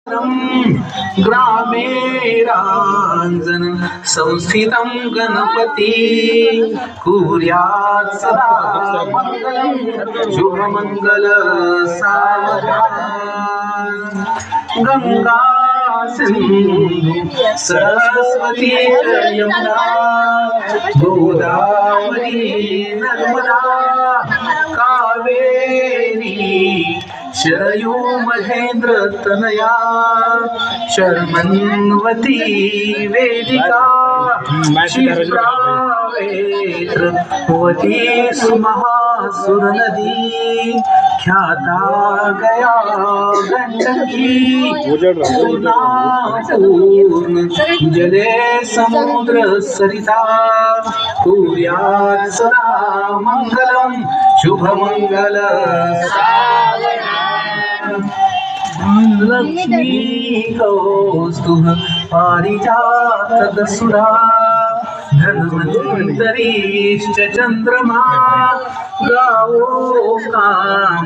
ग्रामे रांजन संस्थितं गणपती कुर्यात् सदा मंगलं शुभमंगल सावधान गंगा सिंधु सरस्वती यमुना गोदावरी नर्मदा कावेरी शरयू महेंद्र तनया शर्मन्वती वेदिका क्षिप्रावेत्रवती सुमहासुर नदी ख्याता गया गंडकी पूर्ण जले समुद्र सरिता कुर्यात् सदा मंगलम शुभमंगल लक्ष्मी कौस्तुभ पारिजातदसुरा धन्वन्तरीश्च चन्द्रमा गावो काम